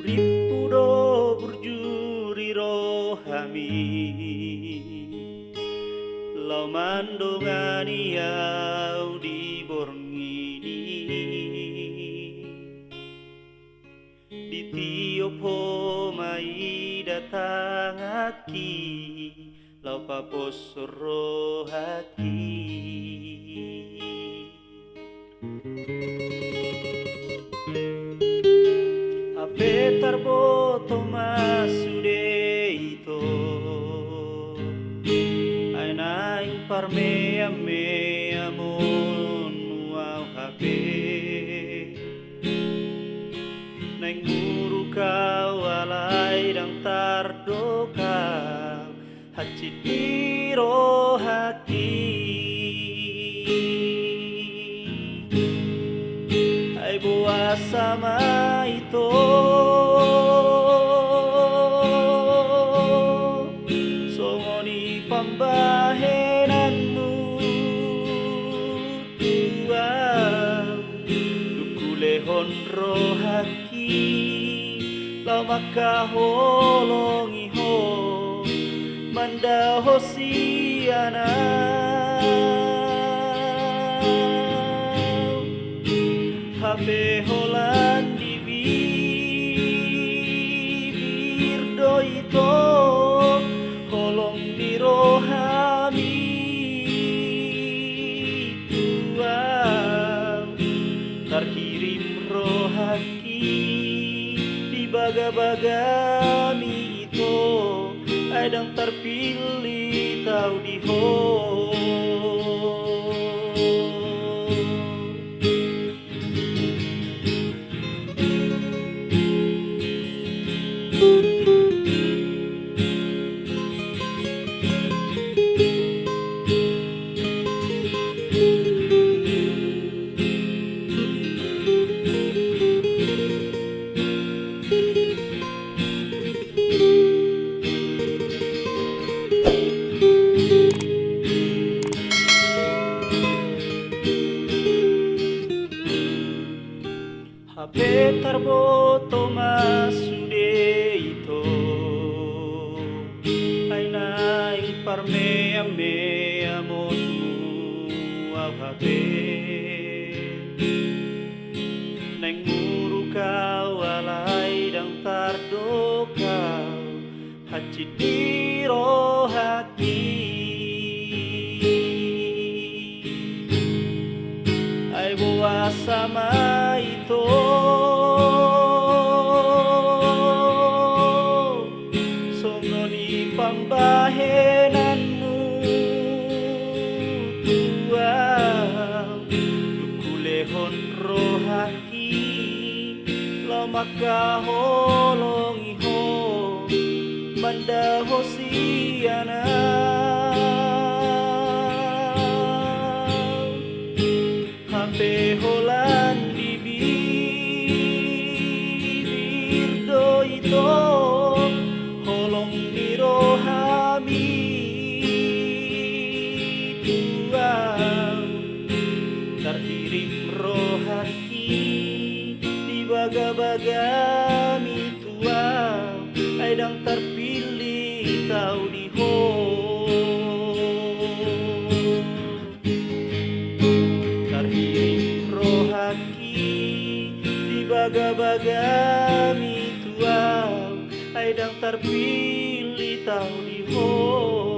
Uripku burjuri rohami lau mandongani au di borngini di tiup homai datangaki lau papos rohaki Petar boto masudeito ai naing parmea mea mon muau hape naing guru kau alai dang tardo kau hacit biro haki ai boa sama itu songoni pambahenanmu tuau dukulehon rohaki lau makaholongi ho mandaho siana Hape holan di bibir doito holong di rohami tuau terkirim rohaki di baga-bagami itu adang terpilih tau di ho Petar boto masudeito ai naing parmea mea monmu au hape naing guru kau alai dang tardo kau hacit biro haki ai boa sama itu songoni pambahenanmu tuau dukulehon rohaki lau makaholongi ho mandaho siana Hape holan di bibir doito holong di rohami tuau terkirim rohaki di baga-bagami tuau adang terpilih tau di ho baga-bagami tuau adang terpilih tau di ho